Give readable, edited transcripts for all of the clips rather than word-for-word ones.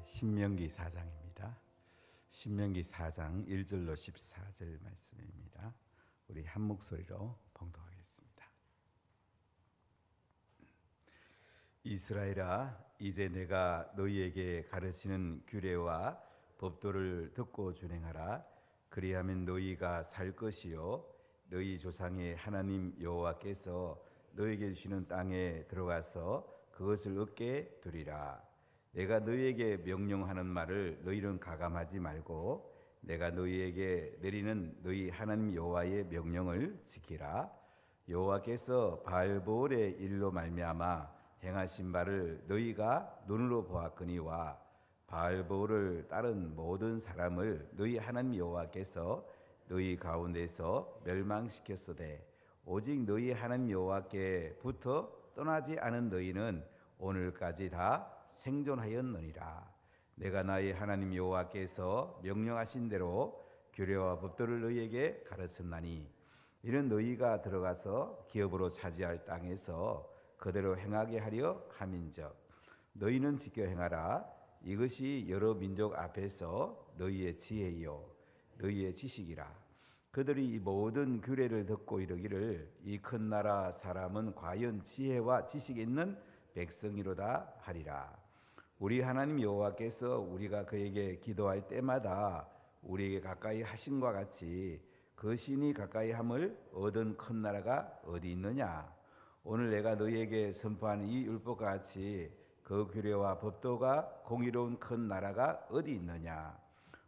신명기 4장입니다. 신명기 4장 1절로 14절 말씀입니다. 우리 한 목소리로 봉독하겠습니다. 이스라엘아, 이제 내가 너희에게 가르치는 규례와 법도를 듣고 준행하라. 그리하면 너희가 살 것이요 너희 조상의 하나님 여호와께서 너희에게 주시는 땅에 들어가서 그것을 얻게 되리라. 내가 너희에게 명령하는 말을 너희는 가감하지 말고 내가 너희에게 내리는 너희 하나님 여호와의 명령을 지키라. 여호와께서 바알보올의 일로 말미암아 행하신 바를 너희가 눈으로 보았거니와 바알보올을 따른 모든 사람을 너희 하나님 여호와께서 너희 가운데서 멸망시켰으되 오직 너희 하나님 여호와께부터 떠나지 않은 너희는 오늘까지 다 생존하였느니라. 내가 나의 하나님 여호와께서 명령하신 대로 규례와 법도를 너희에게 가르쳤나니 이는 너희가 들어가서 기업으로 차지할 땅에서 그대로 행하게 하려 함인즉 너희는 지켜 행하라. 이것이 여러 민족 앞에서 너희의 지혜요 너희의 지식이라. 그들이 이 모든 규례를 듣고 이르기를 이 큰 나라 사람은 과연 지혜와 지식이 있는 백성이로다 하리라. 우리 하나님 여호와께서 우리가 그에게 기도할 때마다 우리에게 가까이 하심과 같이 그 신이 가까이 함을 얻은 큰 나라가 어디 있느냐. 오늘 내가 너희에게 선포하는 이 율법과 같이 그 규례와 법도가 공의로운 큰 나라가 어디 있느냐.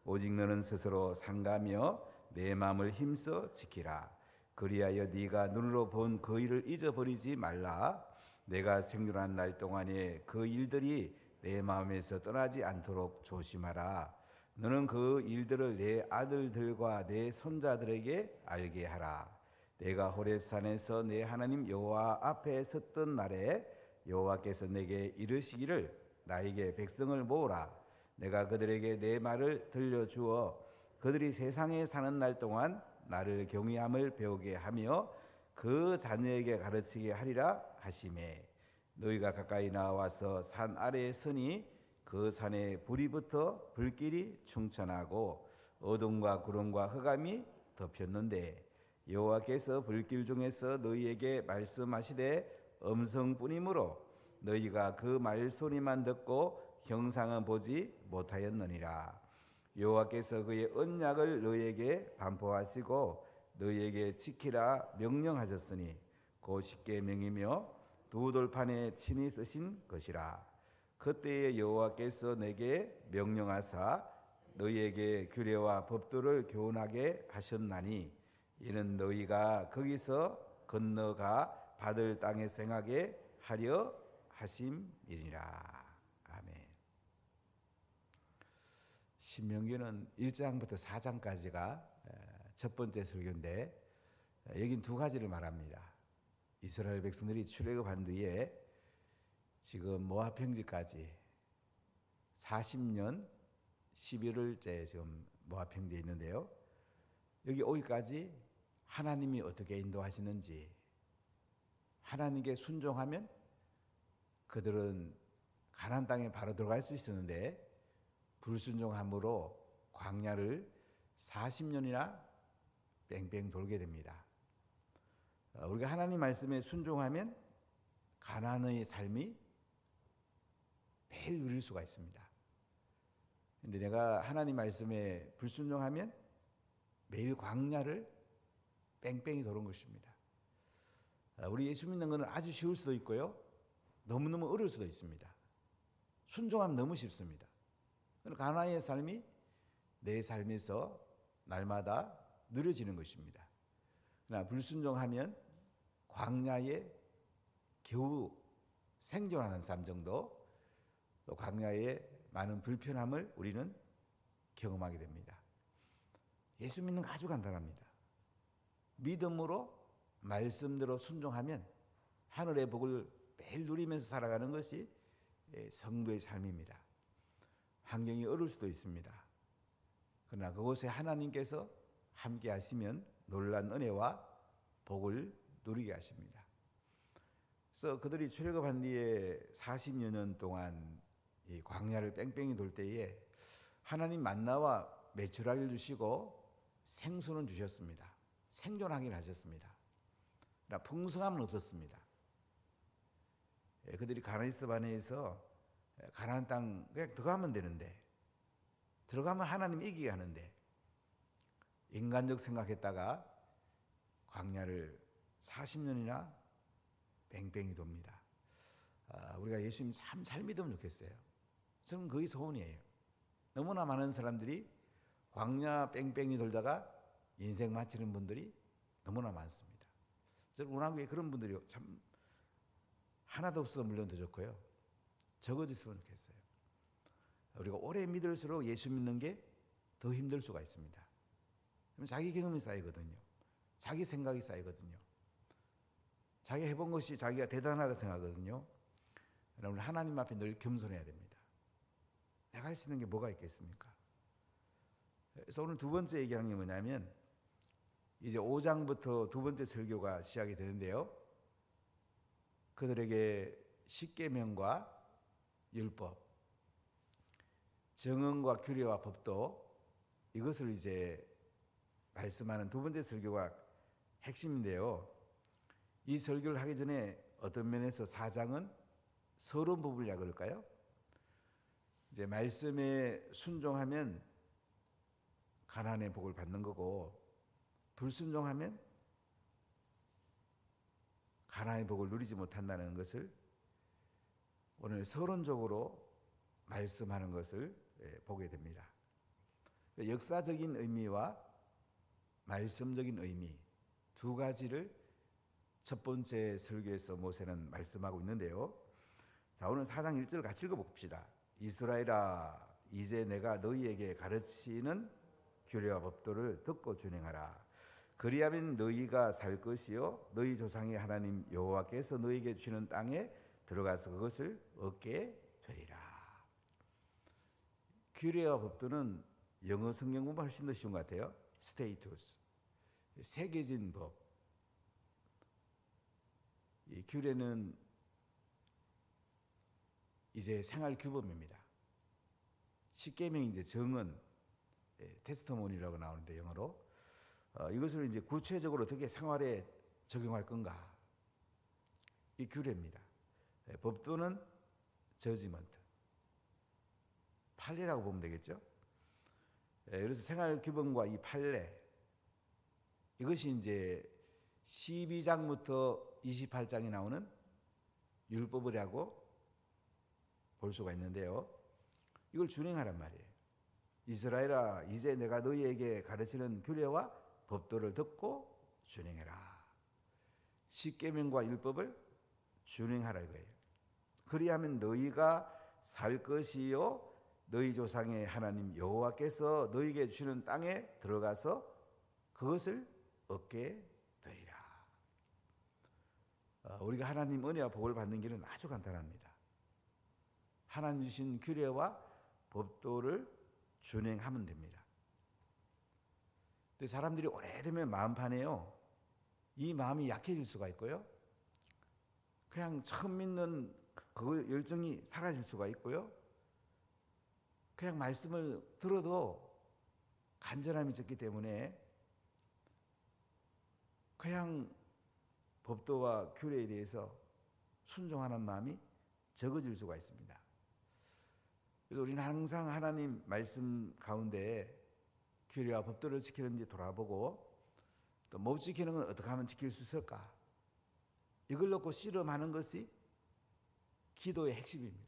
오직 너는 스스로 상가며 내 마음을 힘써 지키라. 그리하여 네가 눈으로 본 그 일을 잊어버리지 말라. 내가 생존한 날 동안에 그 일들이 내 마음에서 떠나지 않도록 조심하라. 너는 그 일들을 내 아들들과 내 손자들에게 알게 하라. 내가 호렙산에서 내 하나님 여호와 앞에 섰던 날에 여호와께서 내게 이르시기를 나에게 백성을 모으라. 내가 그들에게 내 말을 들려주어 그들이 세상에 사는 날 동안 나를 경외함을 배우게 하며 그 자녀에게 가르치게 하리라 하시매 너희가 가까이 나와서 산 아래에 서니 그 산에 불이 붙어 불길이 충천하고 어둠과 구름과 흑암이 덮였는데 여호와께서 불길 중에서 너희에게 말씀하시되 음성뿐이므로 너희가 그 말소리만 듣고 형상은 보지 못하였느니라. 여호와께서 그의 언약을 너희에게 반포하시고 너희에게 지키라 명령하셨으니 곧 십계명이며 두 돌판에 친히 쓰신 것이라. 그때에 여호와께서 내게 명령하사 너희에게 규례와 법도를 교훈하게 하셨나니 이는 너희가 거기서 건너가 받을 땅에 생하게 하려 하심이니라. 아멘. 신명기는 1장부터 4장까지가 첫 번째 설교인데 여긴 두 가지를 말합니다. 이스라엘 백성들이 출애굽한 뒤에 지금 모압 평지까지 40년 11월째 지금 모압 평지에 있는데요. 여기 오기까지 하나님이 어떻게 인도하시는지, 하나님께 순종하면 그들은 가나안 땅에 바로 들어갈 수 있었는데 불순종함으로 광야를 40년이나 뺑뺑 돌게 됩니다. 우리가 하나님 말씀에 순종하면 가나안의 삶이 매일 누릴 수가 있습니다. 그런데 내가 하나님 말씀에 불순종하면 매일 광야를 뺑뺑이 도는 것입니다. 우리 예수 믿는 것은 아주 쉬울 수도 있고요, 너무너무 어려울 수도 있습니다. 순종하면 너무 쉽습니다. 가나안의 삶이 내 삶에서 날마다 누려지는 것입니다. 그러나 불순종하면 광야에 겨우 생존하는 삶 정도, 또 광야에 많은 불편함을 우리는 경험하게 됩니다. 예수 믿는 거 아주 간단합니다. 믿음으로 말씀대로 순종하면 하늘의 복을 매일 누리면서 살아가는 것이 성도의 삶입니다. 환경이 어려울 수도 있습니다. 그러나 그곳에 하나님께서 함께 하시면 놀란 은혜와 복을 누리게 하십니다. 그래서 그들이 출애굽한 뒤에 40여 년 동안 이 광야를 뺑뺑이 돌 때에 하나님 만나와 메추라기를 주시고 생수는 주셨습니다. 생존하긴 하셨습니다. 그러나 풍성함은 없었습니다. 그들이 가나안에서 반해에서 가나안 땅 그냥 들어가면 되는데, 들어가면 하나님 이기게 하는데 인간적 생각했다가 광야를 40년이나 뺑뺑이 돕니다. 우리가 예수님 참 잘 믿으면 좋겠어요. 저는 거의 소원이에요. 너무나 많은 사람들이 광야 뺑뺑이 돌다가 인생 마치는 분들이 너무나 많습니다. 저는 원하기에 그런 분들이 참 하나도 없어서 물론 더 좋고요. 적어졌으면 좋겠어요. 우리가 오래 믿을수록 예수 믿는 게 더 힘들 수가 있습니다. 자기 경험이 쌓이거든요. 자기 생각이 쌓이거든요. 자기 해본 것이 자기가 대단하다 생각하거든요. 여러분, 하나님 앞에 늘 겸손해야 됩니다. 내가 할 수 있는 게 뭐가 있겠습니까? 그래서 오늘 두 번째 얘기하는 게 뭐냐면, 이제 5장부터 두 번째 설교가 시작이 되는데요. 그들에게 십계명과 율법, 정언과 규례와 법도, 이것을 이제 말씀하는 두 번째 설교가 핵심인데요. 이 설교를 하기 전에 어떤 면에서 4장은 서론부분이라 그럴까요? 이제 말씀에 순종하면 가나안의 복을 받는 거고, 불순종하면 가나안의 복을 누리지 못한다는 것을 오늘 서론적으로 말씀하는 것을 보게 됩니다. 역사적인 의미와 말씀적인 의미 두 가지를 첫 번째 설교에서 모세는 말씀하고 있는데요. 자, 오늘 4장 1절 같이 읽어봅시다. 이스라엘아, 이제 내가 너희에게 가르치는 규례와 법도를 듣고 준행하라. 그리하면 너희가 살 것이요 너희 조상의 하나님 여호와께서 너희에게 주시는 땅에 들어가서 그것을 얻게 되리라. 규례와 법도는 영어 성경보다 훨씬 더 쉬운 것 같아요. 스테이투스, 새겨진 법. 이 규례는 이제 생활 규범입니다. 십계명이 이제 정언, 테스트모니라고 나오는데 영어로 이것을 이제 구체적으로 어떻게 생활에 적용할 건가? 이 규례입니다. 법도는 저지먼트, 판례라고 보면 되겠죠. 그래서 생활 규범과 이 판례, 이것이 이제 12장부터 28장이 나오는 율법이라고 볼 수가 있는데요. 이걸 준행하란 말이에요. 이스라엘아, 이제 내가 너희에게 가르치는 규례와 법도를 듣고 준행해라. 십계명과 율법을 준행하라 이거예요. 그리하면 너희가 살 것이요 너희 조상의 하나님 여호와께서 너희에게 주시는 땅에 들어가서 그것을 얻게 되리라. 우리가 하나님 은혜와 복을 받는 길은 아주 간단합니다. 하나님 주신 규례와 법도를 준행하면 됩니다. 근데 사람들이 오래되면 마음판에요, 이 마음이 약해질 수가 있고요, 그냥 처음 믿는 그 열정이 사라질 수가 있고요, 그냥 말씀을 들어도 간절함이 적기 때문에 그냥 법도와 규례에 대해서 순종하는 마음이 적어질 수가 있습니다. 그래서 우리는 항상 하나님 말씀 가운데 규례와 법도를 지키는지 돌아보고, 또 못 지키는 건 어떻게 하면 지킬 수 있을까? 이걸 놓고 씨름하는 것이 기도의 핵심입니다.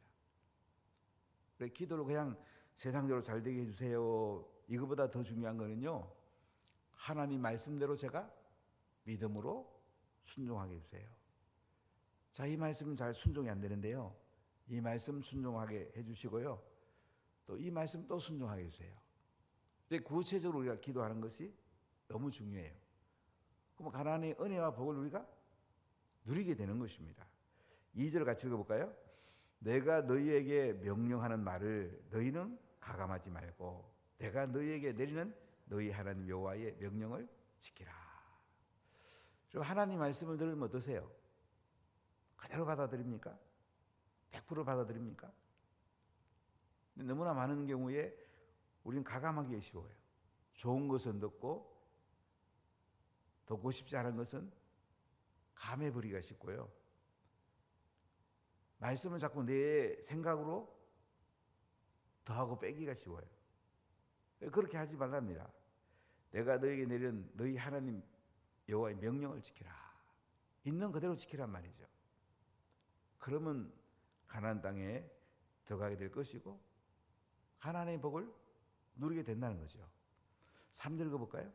그래, 기도를 그냥 세상적으로 잘 되게 해주세요, 이거보다 더 중요한 거는요, 하나님 말씀대로 제가 믿음으로 순종하게 해주세요. 자, 이 말씀은 잘 순종이 안 되는데요, 이 말씀 순종하게 해주시고요, 또 이 말씀 또 순종하게 해주세요. 근데 구체적으로 우리가 기도하는 것이 너무 중요해요. 그럼 가나안의 은혜와 복을 우리가 누리게 되는 것입니다. 2절 같이 읽어볼까요? 내가 너희에게 명령하는 말을 너희는 가감하지 말고 내가 너희에게 내리는 너희 하나님 여호와의 명령을 지키라. 그럼 하나님 말씀을 들으면 어떠세요? 그대로 받아들입니까? 100% 받아들입니까? 근데 너무나 많은 경우에 우리는 가감하기 쉬워요. 좋은 것은 듣고 듣고 싶지 않은 것은 감해버리기가 쉽고요. 말씀을 자꾸 내 생각으로 더하고 빼기가 쉬워요. 그렇게 하지 말랍니다. 내가 너에게 내린 너희 하나님 여호와의 명령을 지키라. 있는 그대로 지키란 말이죠. 그러면 가나안 땅에 들어가게 될 것이고 가나안의 복을 누리게 된다는 거죠. 3절 읽어볼까요?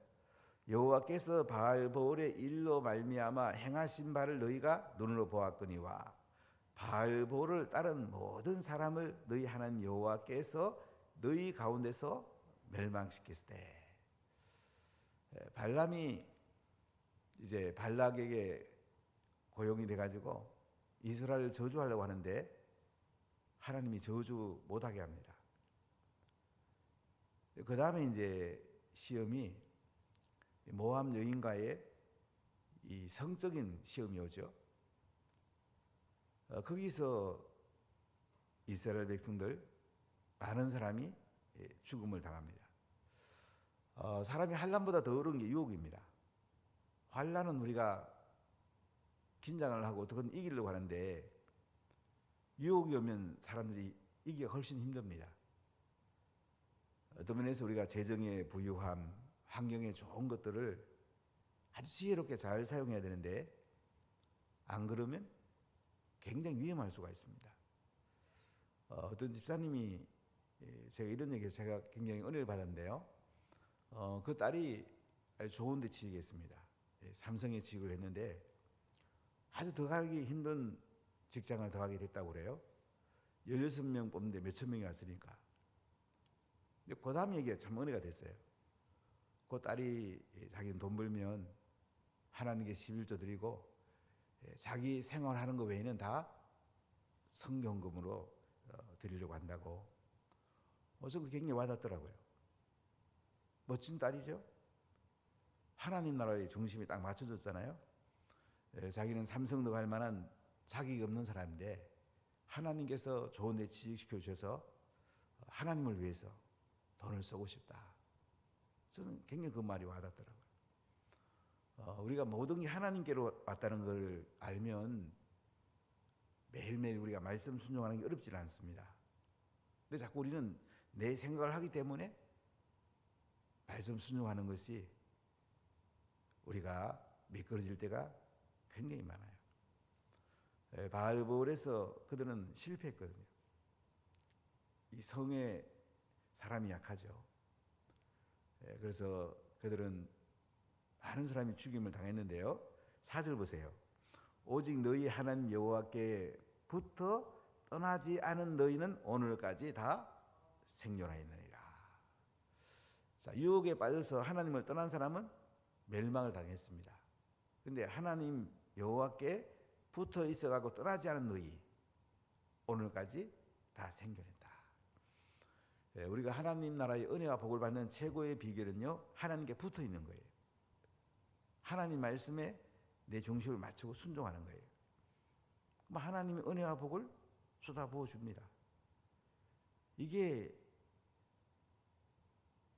여호와께서 바알보올의 일로 말미암아 행하신 바를 너희가 눈으로 보았거니와 바알보올을 따른 모든 사람을 너희 하나님 여호와께서 너희 가운데서 멸망시켰으되. 발람이 이제 발락에게 고용이 돼가지고 이스라엘을 저주하려고 하는데 하나님이 저주 못하게 합니다. 그 다음에 이제 시험이 모압 여인과의 이 성적인 시험이 오죠. 거기서 이스라엘 백성들 많은 사람이 죽음을 당합니다. 사람이 환난보다 더 어려운 게 유혹입니다. 환난은 우리가 긴장을 하고 어떻게든 이기려고 하는데 유혹이 오면 사람들이 이기기가 훨씬 힘듭니다. 어떤 면에서 우리가 재정의 부유함, 환경에 좋은 것들을 아주 지혜롭게 잘 사용해야 되는데 안 그러면 굉장히 위험할 수가 있습니다. 어떤 집사님이 제가 이런 얘기에서 제가 굉장히 은혜를 받았는데요. 그 딸이 아주 좋은 데 취직했습니다. 삼성에 취직을 했는데 아주 더 가기 힘든 직장을 더 가게 됐다고 그래요. 16명 뽑는데 몇천 명이 왔으니까. 근데 그 다음 얘기가 참 은혜가 됐어요. 그 딸이 자기는 돈 벌면 하나님께 11조 드리고 자기 생활하는 거 외에는 다 성경금으로 드리려고 한다고. 저 그 굉장히 와닿더라고요. 멋진 딸이죠. 하나님 나라의 중심이 딱 맞춰졌잖아요. 자기는 삼성도 갈 만한 자격이 없는 사람인데 하나님께서 좋은 데 취직시켜 주셔서 하나님을 위해서 돈을 쓰고 싶다. 저는 굉장히 그 말이 와닿더라고요. 우리가 모든 게 하나님께로 왔다는 걸 알면 매일매일 우리가 말씀 순종하는 게 어렵지는 않습니다. 근데 자꾸 우리는 내 생각을 하기 때문에 말씀 순종하는 것이 우리가 미끄러질 때가 굉장히 많아요. 바알보올에서 그들은 실패했거든요. 이 성에 사람이 약하죠. 그래서 그들은 많은 사람이 죽임을 당했는데요. 4절 보세요. 오직 너희 하나님 여호와께부터 떠나지 않은 너희는 오늘까지 다 생존하였느니라. 자, 유혹에 빠져서 하나님을 떠난 사람은 멸망을 당했습니다. 근데 하나님 여호와께 붙어 있어가고 떠나지 않은 너희 오늘까지 다 생존했다. 우리가 하나님 나라의 은혜와 복을 받는 최고의 비결은요, 하나님께 붙어 있는 거예요. 하나님 말씀에 내 중심을 맞추고 순종하는 거예요. 하나님의 은혜와 복을 쏟아부어 줍니다. 이게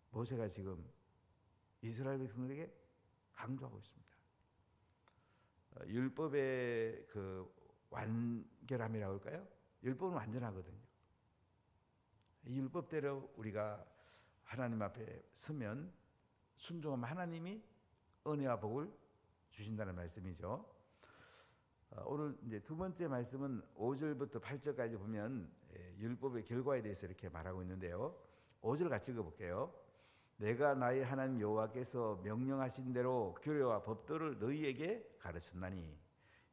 모세가 지금 이스라엘 백성들에게 강조하고 있습니다. 율법의 그 완결함이라고 할까요? 율법은 완전하거든요. 이 율법대로 우리가 하나님 앞에 서면 순종하면 하나님이 은혜와 복을 주신다는 말씀이죠. 오늘 이제 두 번째 말씀은 5절부터 8절까지 보면 율법의 결과에 대해서 이렇게 말하고 있는데요. 5절 같이 읽어볼게요. 내가 나의 하나님 여호와께서 명령하신 대로 규례와 법도를 너희에게 가르쳤나니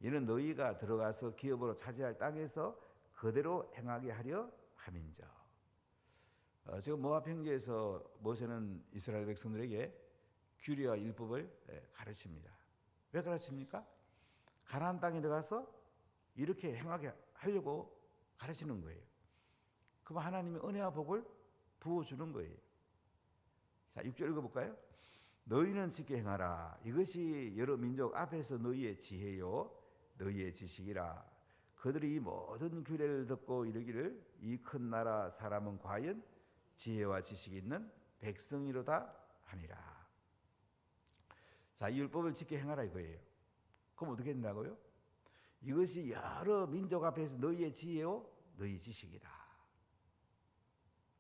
이는 너희가 들어가서 기업으로 차지할 땅에서 그대로 행하게 하려 함인즉. 지금 모압 평지에서 모세는 이스라엘 백성들에게 규례와 율법을 가르칩니다. 왜 가르칩니까? 가나안 땅에 들어가서 이렇게 행하게 하려고 가르치는 거예요. 그럼 하나님의 은혜와 복을 부어주는 거예요. 자, 6절 읽어볼까요? 너희는 지켜 행하라. 이것이 여러 민족 앞에서 너희의 지혜요 너희의 지식이라. 그들이 이 모든 규례를 듣고 이르기를 이 큰 나라 사람은 과연 지혜와 지식이 있는 백성이로다 하니라. 자, 이 율법을 지켜 행하라 이거예요. 그럼 어떻게 된다고요? 이것이 여러 민족 앞에서 너희의 지혜요 너희 지식이다.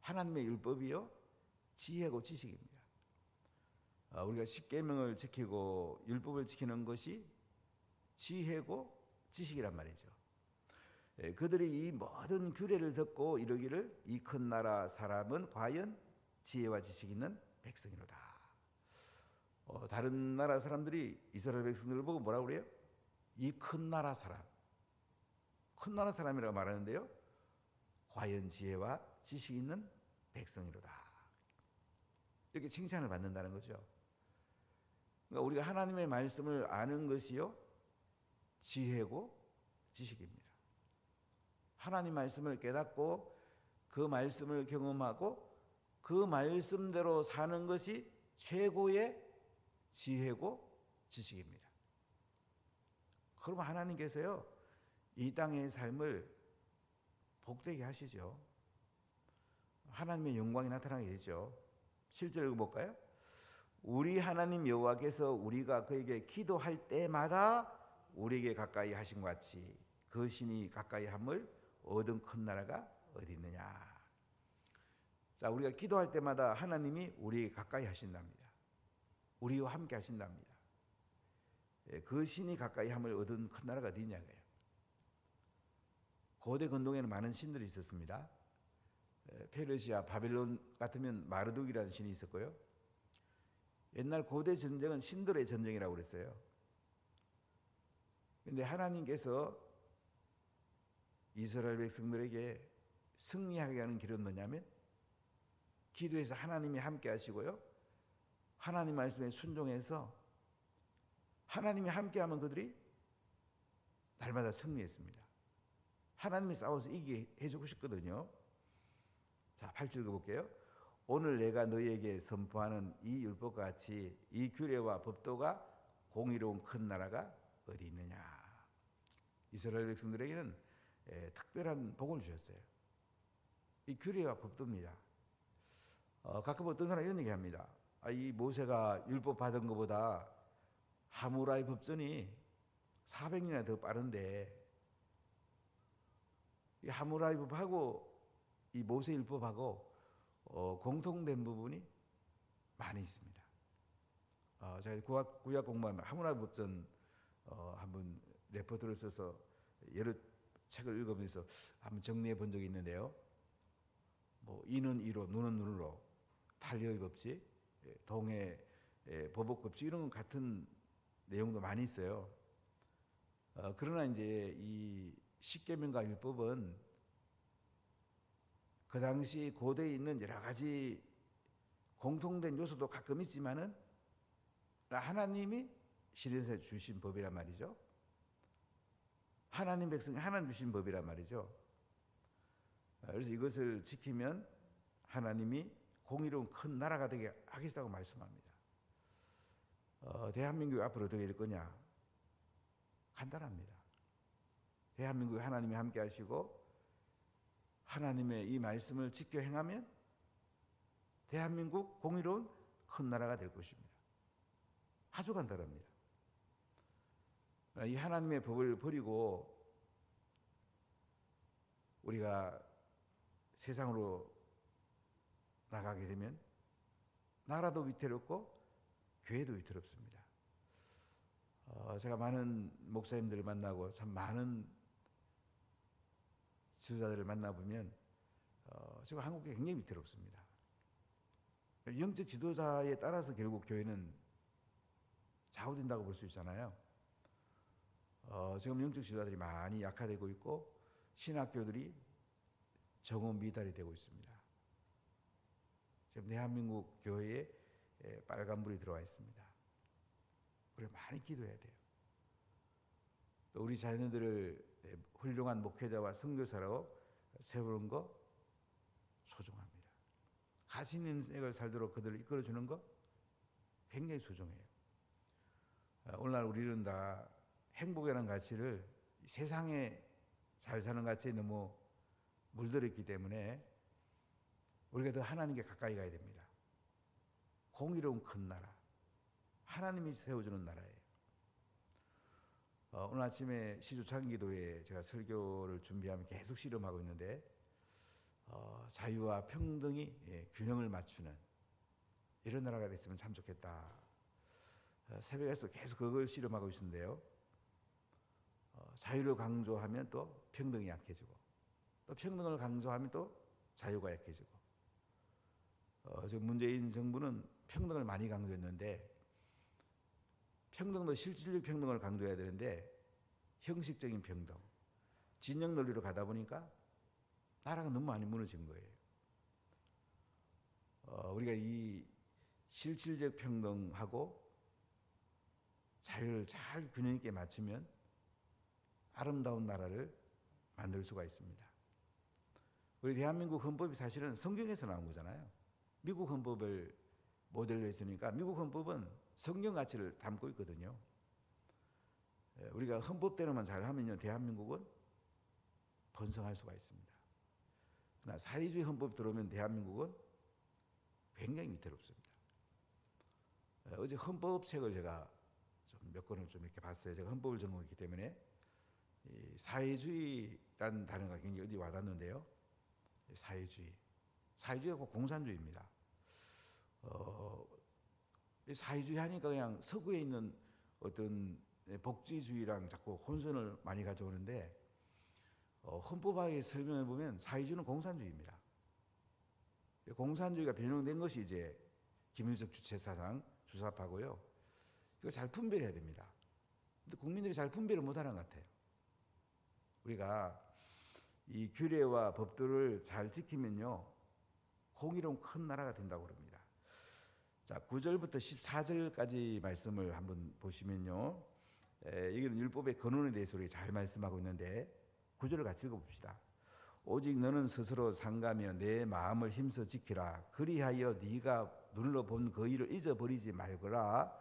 하나님의 율법이요 지혜고 지식입니다. 우리가 십계명을 지키고 율법을 지키는 것이 지혜고 지식이란 말이죠. 그들이 이 모든 규례를 듣고 이르기를 이 큰 나라 사람은 과연 지혜와 지식이 있는 백성이로다. 다른 나라 사람들이 이스라엘 백성들을 보고 뭐라고 그래요? 이 큰 나라 사람, 큰 나라 사람이라고 말하는데요, 과연 지혜와 지식이 있는 백성이로다. 이렇게 칭찬을 받는다는 거죠. 그러니까 우리가 하나님의 말씀을 아는 것이요 지혜고 지식입니다. 하나님 말씀을 깨닫고 그 말씀을 경험하고 그 말씀대로 사는 것이 최고의 지혜고 지식입니다. 그럼 하나님께서요 이 땅의 삶을 복되게 하시죠. 하나님의 영광이 나타나게 되죠. 실제로 읽어볼까요? 우리 하나님 여호와께서 우리가 그에게 기도할 때마다 우리에게 가까이 하신 것 같이 그 신이 가까이 함을 얻은 큰 나라가 어디 있느냐. 자, 우리가 기도할 때마다 하나님이 우리에게 가까이 하신답니다. 우리와 함께 하신답니다. 그 신이 가까이 함을 얻은 큰 나라가 어디 있냐고요. 고대 근동에는 많은 신들이 있었습니다. 페르시아, 바벨론 같으면 마르둑이라는 신이 있었고요. 옛날 고대 전쟁은 신들의 전쟁이라고 그랬어요. 그런데 하나님께서 이스라엘 백성들에게 승리하게 하는 길은 뭐냐면 기도해서 하나님이 함께 하시고요, 하나님 말씀에 순종해서 하나님이 함께하면 그들이 날마다 승리했습니다. 하나님이 싸워서 이기게 해주고 싶거든요. 자, 8절 읽어볼게요. 오늘 내가 너희에게 선포하는 이 율법과 같이 이 규례와 법도가 공의로운 큰 나라가 어디 있느냐. 이스라엘 백성들에게는 특별한 복을 주셨어요. 이 규례와 법도입니다. 가끔 어떤 사람이 이런 얘기합니다. 이 모세가 율법 받은 것보다 하무라의 법전이 400년이나 더 빠른데 이 하무라의 법하고 이 모세 율법하고 공통된 부분이 많이 있습니다. 제가 구약 공부하면 하무라의 법전 한번 레포트를 써서 여러 책을 읽으면서 한번 정리해 본 적이 있는데요. 뭐 이는 이로, 눈은 눈으로, 탄력의 법칙, 동해 보복 법칙 이런 같은 내용도 많이 있어요. 그러나 이제 이 십계명과 율법은 그 당시 고대에 있는 여러 가지 공통된 요소도 가끔 있지만은 하나님이 신에서 주신 법이란 말이죠. 하나님 백성이 하나님 주신 법이란 말이죠. 그래서 이것을 지키면 하나님이 공의로운 큰 나라가 되게 하겠다고 말씀합니다. 대한민국이 앞으로 어떻게 될 거냐? 간단합니다. 대한민국에 하나님이 함께 하시고 하나님의 이 말씀을 지켜 행하면 대한민국 공의로운 큰 나라가 될 것입니다. 아주 간단합니다. 이 하나님의 법을 버리고 우리가 세상으로 나가게 되면 나라도 위태롭고 교회도 위태롭습니다. 제가 많은 목사님들을 만나고 참 많은 지도자들을 만나보면 지금 한국이 굉장히 위태롭습니다. 영적 지도자에 따라서 결국 교회는 좌우된다고 볼 수 있잖아요. 지금 영적 지도자들이 많이 약화되고 있고 신학교들이 정오 미달이 되고 있습니다. 지금 대한민국 교회에 빨간불이 들어와 있습니다. 우리가 많이 기도해야 돼요. 또 우리 자녀들을 훌륭한 목회자와 선교사로 세우는 거 소중합니다. 가치 있는 생을 살도록 그들을 이끌어주는 거 굉장히 소중해요. 오늘날 우리는 다 행복이라는 가치를 세상에 잘 사는 가치에 너무 물들었기 때문에 우리가 더 하나님께 가까이 가야 됩니다. 공의로운 큰 나라, 하나님이 세워주는 나라예요. 오늘 아침에 시주창기도에 제가 설교를 준비하면 계속 실험하고 있는데 자유와 평등이 균형을 맞추는 이런 나라가 됐으면 참 좋겠다. 새벽에서 계속 그걸 실험하고 있는데요. 자유를 강조하면 또 평등이 약해지고, 또 평등을 강조하면 또 자유가 약해지고. 지금 문재인 정부는 평등을 많이 강조했는데, 평등도 실질적 평등을 강조해야 되는데 형식적인 평등, 진영 논리로 가다 보니까 나라가 너무 많이 무너진 거예요. 우리가 이 실질적 평등하고 자유를 잘 균형 있게 맞추면 아름다운 나라를 만들 수가 있습니다. 우리 대한민국 헌법이 사실은 성경에서 나온 거잖아요. 미국 헌법을 모델로 했으니까 미국 헌법은 성경 가치를 담고 있거든요. 우리가 헌법대로만 잘하면요, 대한민국은 번성할 수가 있습니다. 그러나 사회주의 헌법 들어오면 대한민국은 굉장히 위태롭습니다. 어제 헌법책을 제가 몇 권을 좀 이렇게 봤어요. 제가 헌법을 전공했기 때문에 이 사회주의라는 단어가 굉장히 어디 와닿는데요. 사회주의가 곧 공산주의입니다. 사회주의 하니까 그냥 서구에 있는 어떤 복지주의랑 자꾸 혼선을 많이 가져오는데 헌법학에 설명해 보면 사회주의는 공산주의입니다. 공산주의가 변형된 것이 이제 김일성 주체사상 주사파고요. 이거 잘 분별해야 됩니다. 근데 국민들이 잘 분별을 못하는 것 같아요. 우리가 이 규례와 법도를 잘 지키면요, 공의로운 큰 나라가 된다고 그럽니다. 자, 9절부터 14절까지 말씀을 한번 보시면요, 여기는 율법의 근원에 대해서 우리가 잘 말씀하고 있는데 9절을 같이 읽어봅시다. 오직 너는 스스로 상가며 내 마음을 힘써 지키라. 그리하여 네가 눈으로 본 그 일을 잊어버리지 말거라.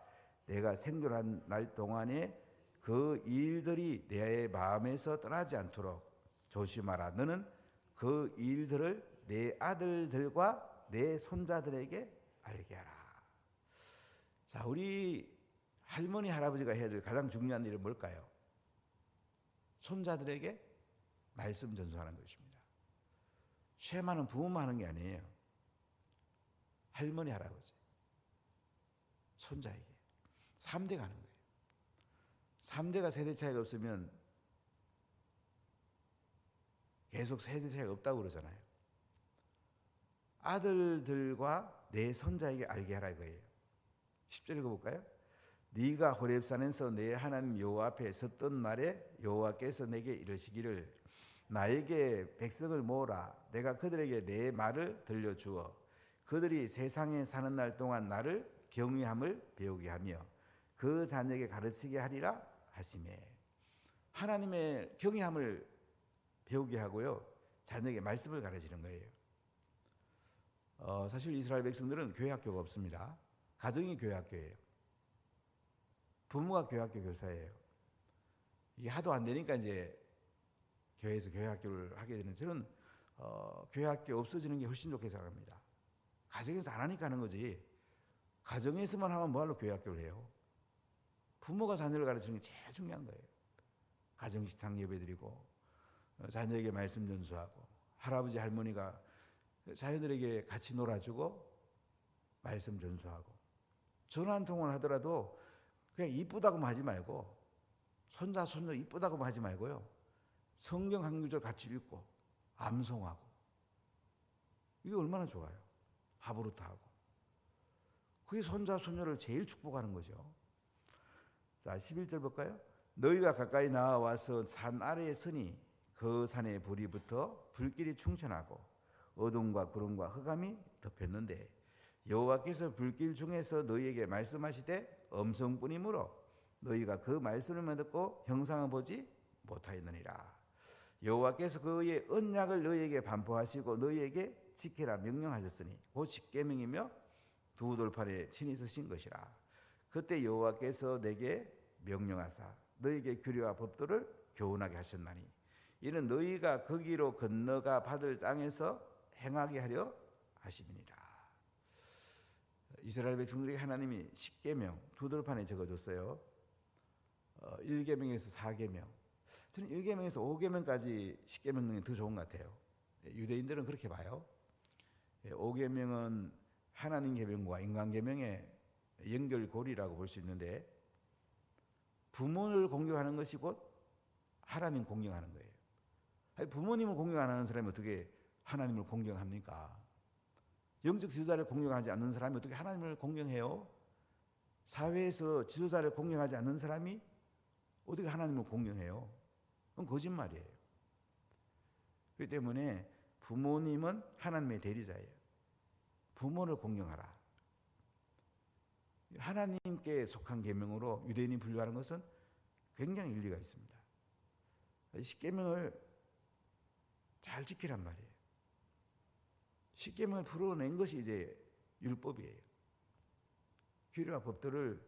내가 생존한 날 동안에 그 일들이 내 마음에서 떠나지 않도록 조심하라. 너는 그 일들을 내 아들들과 내 손자들에게 알게 하라. 자, 우리 할머니 할아버지가 해야 될 가장 중요한 일은 뭘까요? 손자들에게 말씀 전수하는 것입니다. 쉐마는 부모만 하는 게 아니에요. 할머니 할아버지, 손자에게 3대가 하는 거예요. 3대가 세대 차이가 없으면 계속 세대 차이가 없다고 그러잖아요. 아들들과 내 손자에게 알게 하라 이거예요. 10절 읽어볼까요? 네가 호렙산에서 내 하나님 여호와 앞에 섰던 날에 여호와께서 내게 이르시기를 나에게 백성을 모으라. 내가 그들에게 내 말을 들려주어 그들이 세상에 사는 날 동안 나를 경외함을 배우게 하며 그 자녀에게 가르치게 하리라 하시매. 하나님의 경외함을 배우게 하고요, 자녀에게 말씀을 가르치는 거예요. 사실 이스라엘 백성들은 교회 학교가 없습니다. 가정이 교회 학교예요. 부모가 교회 학교 교사예요. 이게 하도 안 되니까 이제 교회에서 교회 학교를 하게 되는, 저는 교회 학교 없어지는 게 훨씬 좋게 생각합니다. 가정에서 안 하니까 하는 거지, 가정에서만 하면 뭐하러 교회 학교를 해요? 부모가 자녀를 가르치는 게 제일 중요한 거예요. 가정식당 예배드리고 자녀에게 말씀 전수하고, 할아버지 할머니가 자녀들에게 같이 놀아주고 말씀 전수하고, 전화 한 통을 하더라도 그냥 이쁘다고만 하지 말고, 손자 손녀 이쁘다고만 하지 말고요, 성경 한 구절 같이 읽고 암송하고, 이게 얼마나 좋아요. 하브루트하고. 그게 손자 손녀를 제일 축복하는 거죠. 자, 11절 볼까요? 너희가 가까이 나와서 산 아래에 서니 그 산에 불이 붙어 불길이 충천하고 어둠과 구름과 흑암이 덮였는데 여호와께서 불길 중에서 너희에게 말씀하시되 음성뿐이므로 너희가 그 말씀을 듣고 형상을 보지 못하였느니라. 여호와께서 그의 언약을 너희에게 반포하시고 너희에게 지키라 명령하셨으니 곧 십계명이며 두 돌판에 친히 서신 것이라. 그때 여호와께서 내게 명령하사 너희에게 규례와 법도를 교훈하게 하셨나니 이는 너희가 거기로 건너가 받을 땅에서 행하게 하려 하심이니라. 이스라엘 백성들에게 하나님이 10계명 두 돌판에 적어줬어요. 1계명에서 4계명. 저는 1계명에서 5계명까지 10계명 중에 더 좋은 것 같아요. 유대인들은 그렇게 봐요. 5계명은 하나님 계명과 인간 계명의 연결고리라고 볼 수 있는데, 부모를 공경하는 것이 곧 하나님 공경하는 거예요. 아니, 부모님을 공경 안 하는 사람이 어떻게 하나님을 공경합니까? 영적 지도자를 공경하지 않는 사람이 어떻게 하나님을 공경해요? 사회에서 지도자를 공경하지 않는 사람이 어떻게 하나님을 공경해요? 그건 거짓말이에요. 그렇기 때문에 부모님은 하나님의 대리자예요. 부모를 공경하라. 하나님께 속한 계명으로 유대인이 분류하는 것은 굉장히 일리가 있습니다. 십계명을 잘 지키란 말이에요. 십계명을 풀어낸 것이 이제 율법이에요. 규례와 법도를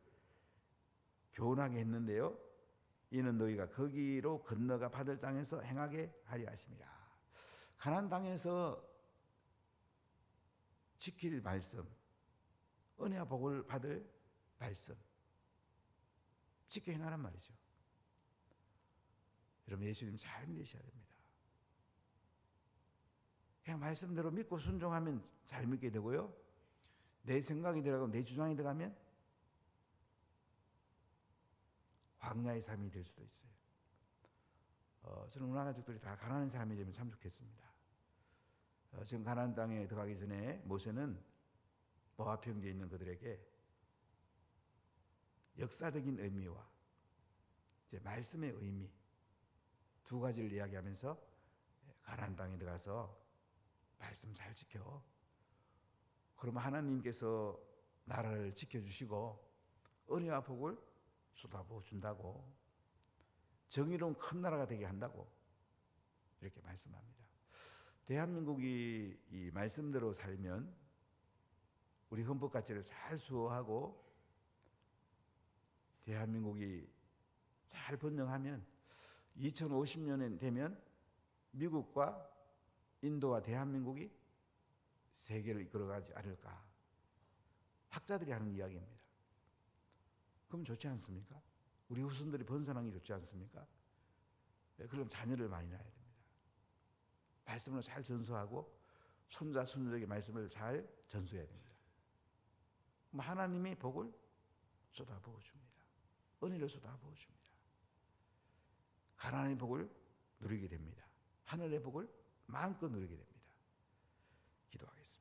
교훈하게 했는데요. 이는 너희가 거기로 건너가 받을 땅에서 행하게 하려 하심이라. 가나안 땅에서 지킬 말씀, 은혜와 복을 받을 말씀, 지켜 행하란 말이죠. 여러분, 예수님 잘 믿으셔야 됩니다. 그냥 말씀대로 믿고 순종하면 잘 믿게 되고요. 내 생각이 들어가고 내 주장이 들어가면 광야의 삶이 될 수도 있어요. 저는 우리 가족들이 다 가난한 사람이 되면 참 좋겠습니다. 지금 가나안 땅에 들어가기 전에 모세는 모압 평지에 있는 그들에게 역사적인 의미와 이제 말씀의 의미 두 가지를 이야기하면서 가나안 땅에 들어가서 말씀 잘 지켜. 그러면 하나님께서 나라를 지켜주시고 은혜와 복을 쏟아부어 준다고, 정의로운 큰 나라가 되게 한다고 이렇게 말씀합니다. 대한민국이 이 말씀대로 살면, 우리 헌법 가치를 잘 수호하고 대한민국이 잘 번영하면 2050년에 되면 미국과 인도와 대한민국이 세계를 이끌어가지 않을까. 학자들이 하는 이야기입니다. 그럼 좋지 않습니까? 우리 후손들이 번성하는 게 좋지 않습니까? 그럼 자녀를 많이 낳아야 됩니다. 말씀을 잘 전수하고 손자 손녀에게 말씀을 잘 전수해야 됩니다. 하나님이 복을 쏟아부어 줍니다. 은혜를 쏟아부어 줍니다. 가나안의 복을 누리게 됩니다. 하늘의 복을 마음껏 누리게 됩니다. 기도하겠습니다.